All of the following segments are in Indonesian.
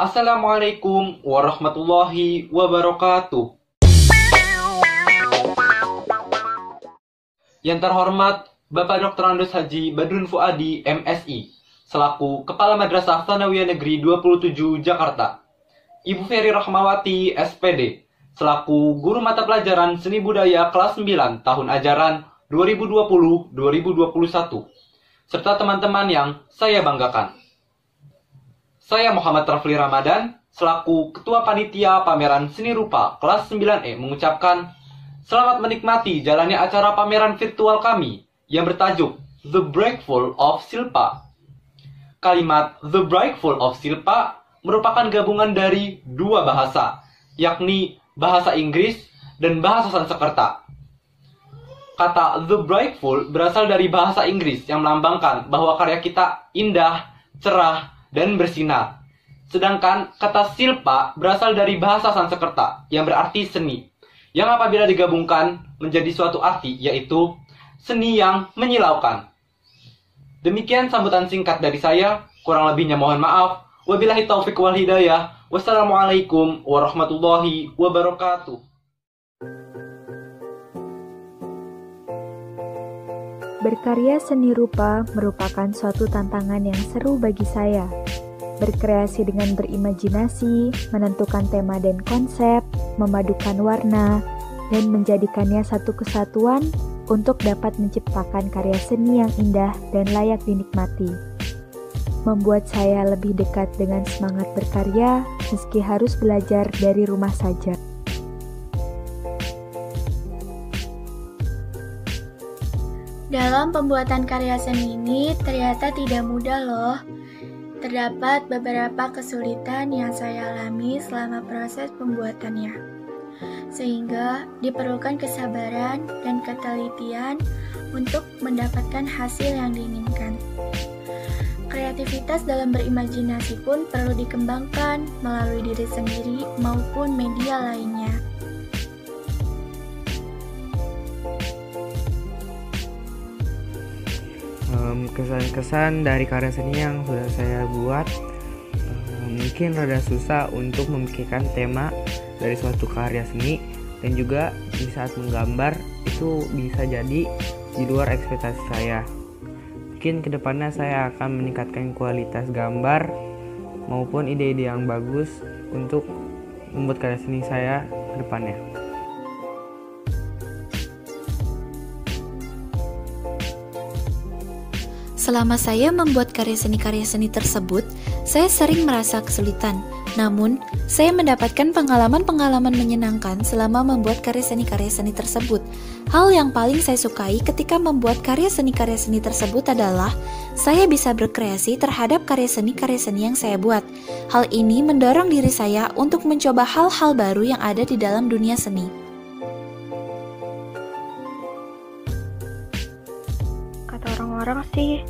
Assalamualaikum warahmatullahi wabarakatuh. Yang terhormat Bapak Dr. Andos Haji Badrun Fuadi, MSI, selaku Kepala Madrasah Tsanawiyah Negeri 27 Jakarta. Ibu Ferry Rahmawati, SPD, selaku Guru Mata Pelajaran Seni Budaya kelas 9 tahun ajaran 2020-2021, serta teman-teman yang saya banggakan. Saya Muhammad Rafli Ramadan, selaku Ketua Panitia Pameran Seni Rupa kelas 9E mengucapkan selamat menikmati jalannya acara pameran virtual kami yang bertajuk The Breakful of Silpa. Kalimat The Breakful of Silpa merupakan gabungan dari dua bahasa, yakni bahasa Inggris dan bahasa Sanskerta. Kata The Breakful berasal dari bahasa Inggris yang melambangkan bahwa karya kita indah, cerah, dan bersinar. Sedangkan kata silpa berasal dari bahasa Sanskerta yang berarti seni, yang apabila digabungkan menjadi suatu arti, yaitu seni yang menyilaukan. Demikian sambutan singkat dari saya, kurang lebihnya mohon maaf. Wabillahi taufiq wal hidayah. Wassalamualaikum warahmatullahi wabarakatuh. Berkarya seni rupa merupakan suatu tantangan yang seru bagi saya. Berkreasi dengan berimajinasi, menentukan tema dan konsep, memadukan warna, dan menjadikannya satu kesatuan untuk dapat menciptakan karya seni yang indah dan layak dinikmati. Membuat saya lebih dekat dengan semangat berkarya meski harus belajar dari rumah saja. Dalam pembuatan karya seni ini ternyata tidak mudah loh. Terdapat beberapa kesulitan yang saya alami selama proses pembuatannya. Sehingga diperlukan kesabaran dan ketelitian untuk mendapatkan hasil yang diinginkan. Kreativitas dalam berimajinasi pun perlu dikembangkan melalui diri sendiri maupun media lainnya. Kesan-kesan dari karya seni yang sudah saya buat mungkin rada susah untuk memikirkan tema dari suatu karya seni, dan juga di saat menggambar itu bisa jadi di luar ekspektasi saya. Mungkin kedepannya saya akan meningkatkan kualitas gambar maupun ide-ide yang bagus untuk membuat karya seni saya kedepannya. Selama saya membuat karya seni tersebut, saya sering merasa kesulitan. Namun, saya mendapatkan pengalaman-pengalaman menyenangkan selama membuat karya seni tersebut. Hal yang paling saya sukai ketika membuat karya seni tersebut adalah saya bisa berkreasi terhadap karya seni yang saya buat. Hal ini mendorong diri saya untuk mencoba hal-hal baru yang ada di dalam dunia seni. Kata orang-orang sih,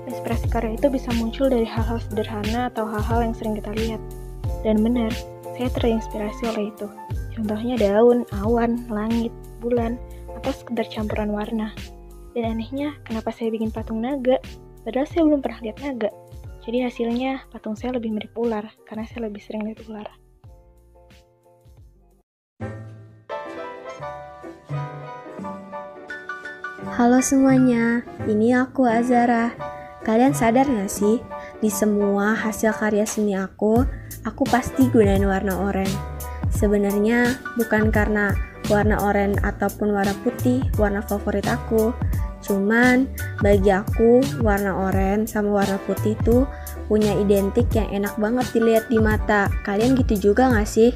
inspirasi karya itu bisa muncul dari hal-hal sederhana atau hal-hal yang sering kita lihat. Dan benar, saya terinspirasi oleh itu. Contohnya daun, awan, langit, bulan, atau sekedar campuran warna. Dan anehnya, kenapa saya bikin patung naga? Padahal saya belum pernah lihat naga. Jadi hasilnya, patung saya lebih mirip ular, karena saya lebih sering lihat ular. Halo semuanya, ini aku Azara. Kalian sadar gak sih, di semua hasil karya seni aku pasti gunain warna oranye. Sebenarnya bukan karena warna oranye ataupun warna putih warna favorit aku. Cuman bagi aku warna oranye sama warna putih tuh punya identik yang enak banget dilihat di mata. Kalian gitu juga gak sih?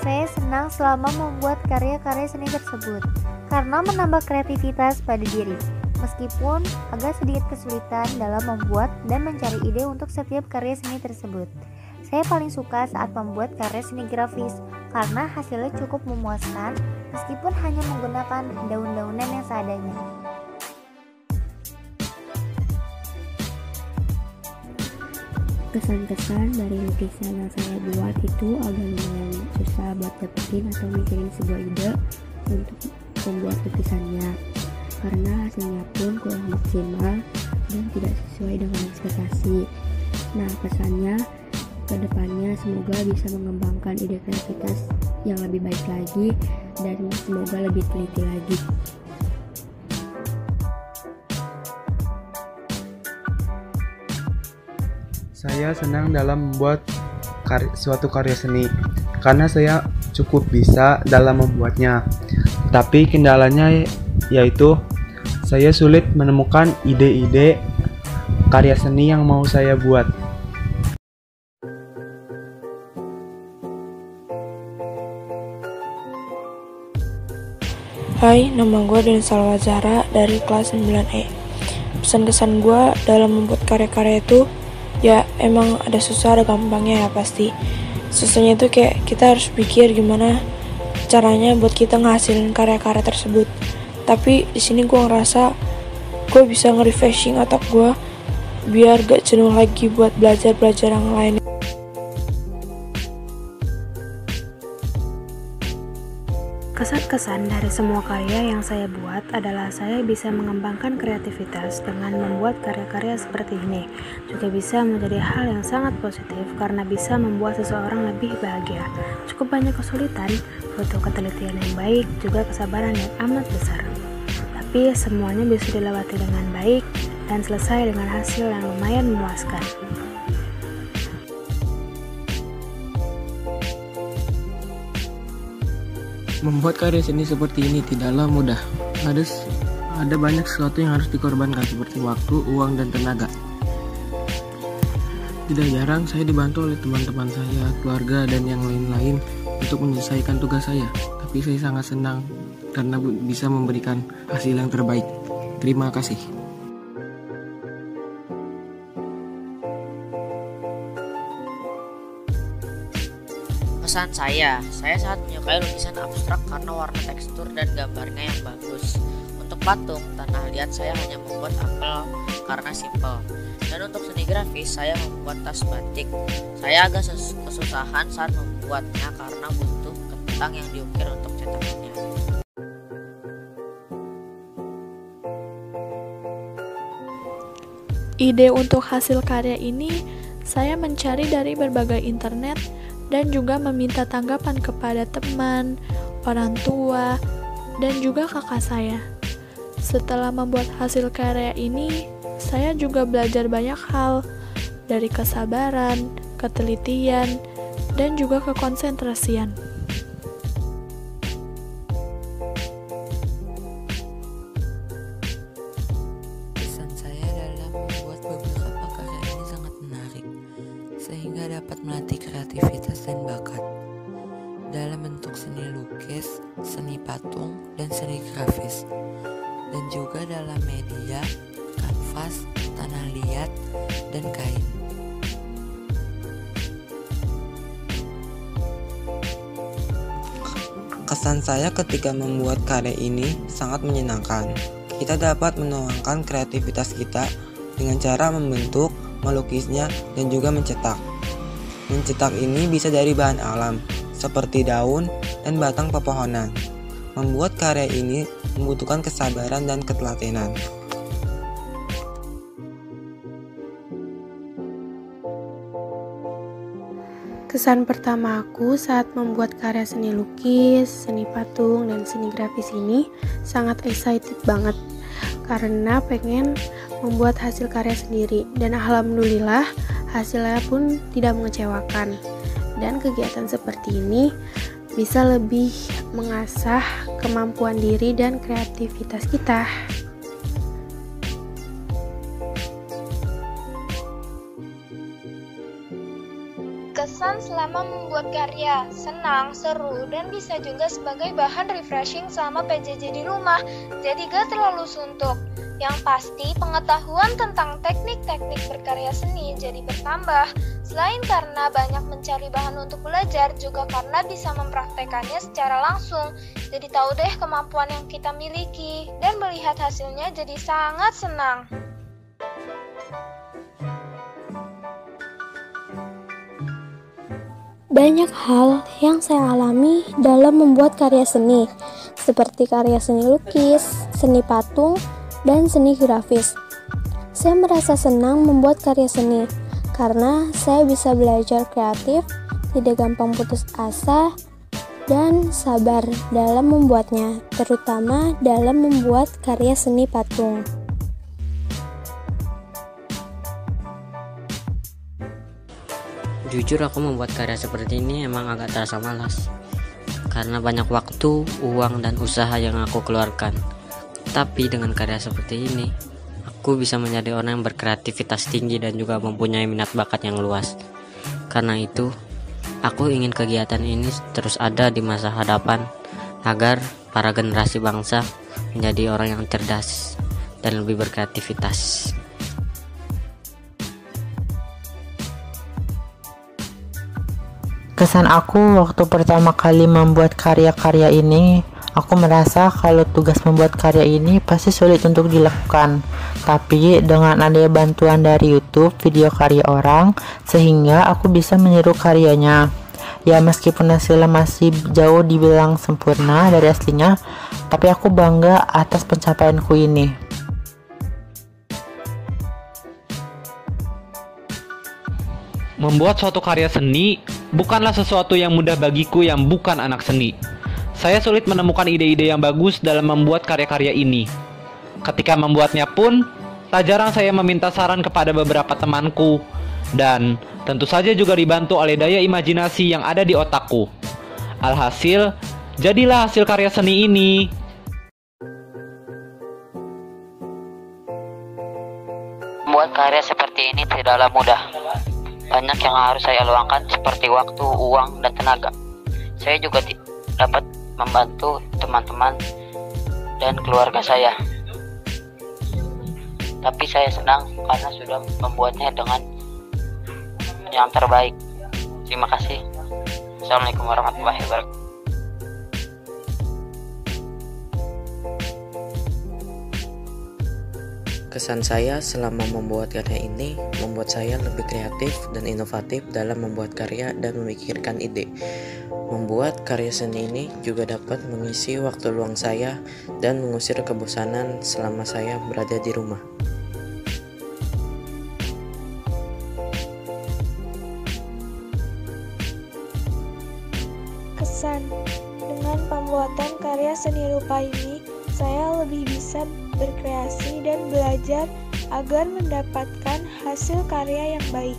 Saya senang selama membuat karya-karya seni tersebut karena menambah kreativitas pada diri. Meskipun agak sedikit kesulitan dalam membuat dan mencari ide untuk setiap karya seni tersebut. Saya paling suka saat membuat karya seni grafis karena hasilnya cukup memuaskan meskipun hanya menggunakan daun-daunan yang seadanya. Kesan-kesan dari lukisan yang saya buat itu agak lumayan susah buat dapetin atau mikirin sebuah ide untuk membuat lukisannya. karena hasilnya pun kurang maksimal dan tidak sesuai dengan ekspektasi. Nah, pesannya ke depannya semoga bisa mengembangkan ide kreativitas yang lebih baik lagi dan semoga lebih teliti lagi. Saya senang dalam membuat suatu karya seni karena saya cukup bisa dalam membuatnya. Tapi kendalanya yaitu saya sulit menemukan ide-ide karya seni yang mau saya buat. Hai, nama gue Denis Salwazara dari kelas 9E. Pesan-kesan gue dalam membuat karya-karya itu, ya emang ada susah ada gampangnya ya pasti. Susahnya itu kayak kita harus pikir gimana caranya buat kita ngasilin karya-karya tersebut. Tapi di sini gue ngerasa gue bisa nge-refreshing otak gue biar gak jenuh lagi buat belajar yang lain. Kesan-kesan dari semua karya yang saya buat adalah saya bisa mengembangkan kreativitas dengan membuat karya-karya seperti ini. Juga bisa menjadi hal yang sangat positif karena bisa membuat seseorang lebih bahagia. Cukup banyak kesulitan, butuh ketelitian yang baik, juga kesabaran yang amat besar. Tapi semuanya bisa dilewati dengan baik dan selesai dengan hasil yang lumayan memuaskan. Membuat karya seni seperti ini tidaklah mudah. Ada banyak sesuatu yang harus dikorbankan seperti waktu, uang, dan tenaga. Tidak jarang saya dibantu oleh teman-teman saya, keluarga, dan yang lain-lain untuk menyelesaikan tugas saya. Tapi saya sangat senang karena bisa memberikan hasil yang terbaik. Terima kasih. Pesan saya sangat menyukai lukisan abstrak karena warna tekstur dan gambarnya yang bagus. Untuk patung, tanah liat saya hanya membuat apel karena simple. Dan untuk seni grafis, saya membuat tas batik. Saya agak kesusahan saat membuatnya karena butuh kentang yang diukir untuk cetakannya. Ide untuk hasil karya ini saya mencari dari berbagai internet dan juga meminta tanggapan kepada teman, orang tua, dan juga kakak saya. Setelah membuat hasil karya ini, saya juga belajar banyak hal dari kesabaran, ketelitian, dan juga kekonsentrasian. Pesan saya dalam membuat beberapa karya ini sangat menarik, sehingga dapat melatih kreativitas dan bakat dalam bentuk seni lukis, seni patung, dan seni grafis, dan juga dalam media, kanvas, tanah liat, dan kain. Kesan saya ketika membuat karya ini sangat menyenangkan. Kita dapat menuangkan kreativitas kita dengan cara membentuk, melukisnya, dan juga mencetak. Mencetak ini bisa dari bahan alam, seperti daun dan batang pepohonan. Membuat karya ini membutuhkan kesabaran dan ketelatenan. Kesan pertama aku saat membuat karya seni lukis, seni patung, dan seni grafis ini sangat excited banget karena pengen membuat hasil karya sendiri, dan alhamdulillah hasilnya pun tidak mengecewakan. Dan kegiatan seperti ini bisa lebih mengasah kemampuan diri dan kreativitas kita. Kesan selama membuat karya, senang, seru, dan bisa juga sebagai bahan refreshing selama PJJ di rumah, jadi gak terlalu suntuk. Yang pasti pengetahuan tentang teknik-teknik berkarya seni jadi bertambah. Selain karena banyak mencari bahan untuk belajar, juga karena bisa mempraktekannya secara langsung. Jadi tahu deh kemampuan yang kita miliki, dan melihat hasilnya jadi sangat senang. Banyak hal yang saya alami dalam membuat karya seni, seperti karya seni lukis, seni patung, dan seni grafis. Saya merasa senang membuat karya seni karena saya bisa belajar kreatif, tidak gampang putus asa, dan sabar dalam membuatnya, terutama dalam membuat karya seni patung. Jujur aku membuat karya seperti ini emang agak terasa malas karena banyak waktu, uang, dan usaha yang aku keluarkan. Tapi dengan karya seperti ini, aku bisa menjadi orang yang berkreativitas tinggi dan juga mempunyai minat bakat yang luas. Karena itu, aku ingin kegiatan ini terus ada di masa hadapan agar para generasi bangsa menjadi orang yang cerdas dan lebih berkreativitas. Kesan aku waktu pertama kali membuat karya-karya ini, aku merasa kalau tugas membuat karya ini pasti sulit untuk dilakukan. Tapi dengan adanya bantuan dari YouTube video karya orang, sehingga aku bisa meniru karyanya. Ya meskipun hasilnya masih jauh dibilang sempurna dari aslinya, tapi aku bangga atas pencapaianku ini. Membuat suatu karya seni bukanlah sesuatu yang mudah bagiku yang bukan anak seni. Saya sulit menemukan ide-ide yang bagus dalam membuat karya-karya ini. Ketika membuatnya pun, tak jarang saya meminta saran kepada beberapa temanku, dan tentu saja juga dibantu oleh daya imajinasi yang ada di otakku. Alhasil, jadilah hasil karya seni ini. Membuat karya seperti ini tidaklah mudah. Banyak yang harus saya luangkan seperti waktu, uang, dan tenaga. Saya juga dapat membantu teman-teman dan keluarga saya. Tapi saya senang karena sudah membuatnya dengan yang terbaik. Terima kasih. Assalamualaikum warahmatullahi wabarakatuh. Kesan saya selama membuat karya ini membuat saya lebih kreatif dan inovatif dalam membuat karya dan memikirkan ide. Membuat karya seni ini juga dapat mengisi waktu luang saya dan mengusir kebosanan selama saya berada di rumah. Kesan dengan pembuatan karya seni rupa ini, saya lebih bisa berkreasi dan belajar agar mendapatkan hasil karya yang baik.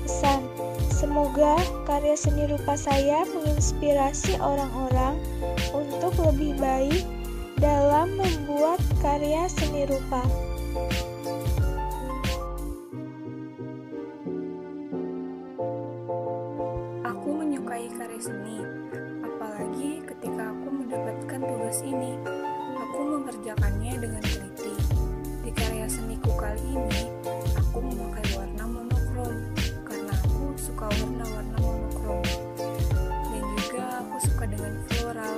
Pesan, semoga karya seni rupa saya menginspirasi orang-orang untuk lebih baik dalam membuat karya seni rupa. Aku menyukai karya seni, apalagi ketika aku mendapatkan tugas ini. Aku mengerjakannya dengan teliti. Di karya seniku kali ini, aku memakai warna monokrom karena aku suka warna-warna monokrom. Dan juga aku suka dengan floral.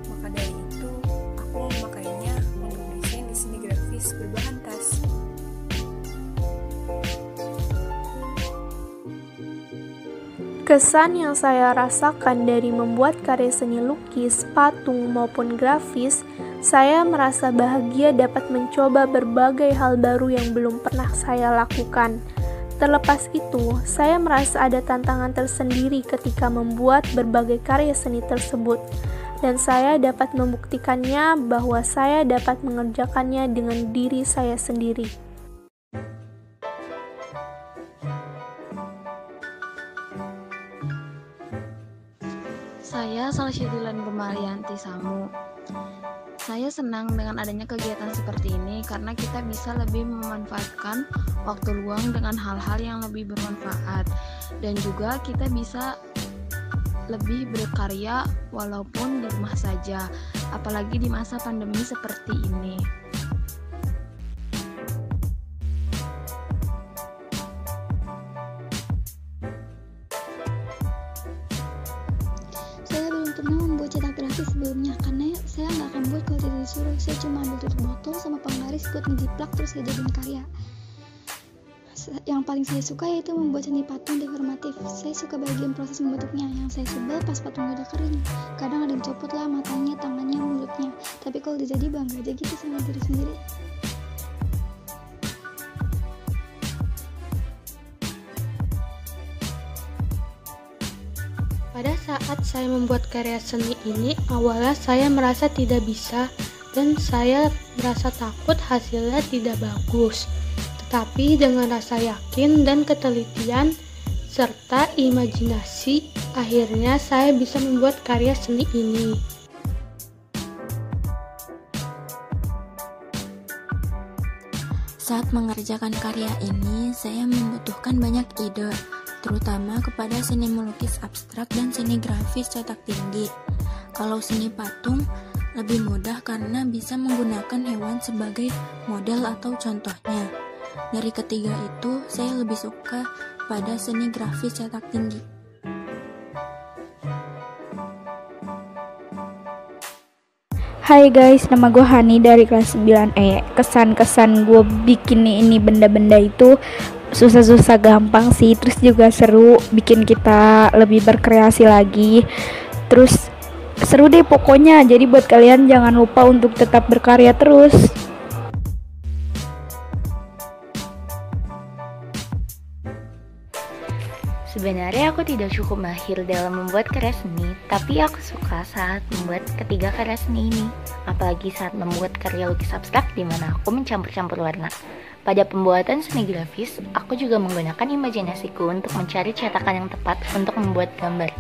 Maka dari itu, aku memakainya untuk desain di seni grafis berbahan tas. Kesan yang saya rasakan dari membuat karya seni lukis, patung, maupun grafis, saya merasa bahagia dapat mencoba berbagai hal baru yang belum pernah saya lakukan. Terlepas itu, saya merasa ada tantangan tersendiri ketika membuat berbagai karya seni tersebut, dan saya dapat membuktikannya bahwa saya dapat mengerjakannya dengan diri saya sendiri. Saya Salsyidilan Gemalianti Samu. Saya senang dengan adanya kegiatan seperti ini karena kita bisa lebih memanfaatkan waktu luang dengan hal-hal yang lebih bermanfaat, dan juga kita bisa lebih berkarya walaupun di rumah saja, apalagi di masa pandemi seperti ini. Pernah membuat cetak grafis sebelumnya karena saya nggak akan buat kalau tidak disuruh. Saya cuma ambil tutup botol sama penggaris buat ngejiplak terus saya jadiin karya. Yang paling saya suka yaitu membuat seni patung deformatif. Saya suka bagian proses membentuknya. Yang saya sebel pas patungnya udah kering. Kadang ada yang copot lah matanya, tangannya, mulutnya. Tapi kalau udah jadi bangga aja gitu sama diri sendiri. Pada saat saya membuat karya seni ini, awalnya saya merasa tidak bisa dan saya merasa takut hasilnya tidak bagus. Tetapi dengan rasa yakin dan ketelitian serta imajinasi, akhirnya saya bisa membuat karya seni ini. Saat mengerjakan karya ini, saya membutuhkan banyak ide, terutama kepada seni melukis abstrak dan seni grafis cetak tinggi. Kalau seni patung, lebih mudah karena bisa menggunakan hewan sebagai model atau contohnya. Dari ketiga itu, saya lebih suka pada seni grafis cetak tinggi. Hai guys, nama gue Hani dari kelas 9E. Kesan-kesan gue bikin ini benda-benda itu susah-susah gampang sih, terus juga seru, bikin kita lebih berkreasi lagi. Terus seru deh pokoknya. Jadi buat kalian jangan lupa untuk tetap berkarya terus. Sebenarnya aku tidak cukup mahir dalam membuat karya seni, tapi aku suka saat membuat ketiga karya seni ini. Apalagi saat membuat karya lukis abstrak di mana aku mencampur-campur warna. Pada pembuatan seni grafis, aku juga menggunakan imajinasiku untuk mencari cetakan yang tepat untuk membuat gambar.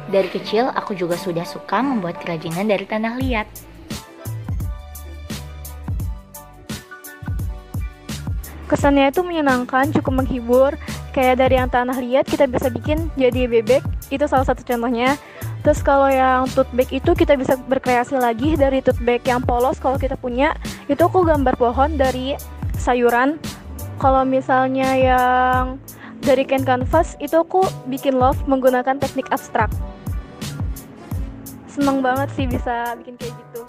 Dari kecil, aku juga sudah suka membuat kerajinan dari tanah liat. Kesannya itu menyenangkan, cukup menghibur. Kayak dari yang tanah liat kita bisa bikin jadi bebek, itu salah satu contohnya. Terus kalau yang tote bag itu kita bisa berkreasi lagi dari tote bag yang polos kalau kita punya. Itu aku gambar pohon dari sayuran. Kalau misalnya yang dari kain canvas itu aku bikin love menggunakan teknik abstrak. Seneng banget sih bisa bikin kayak gitu.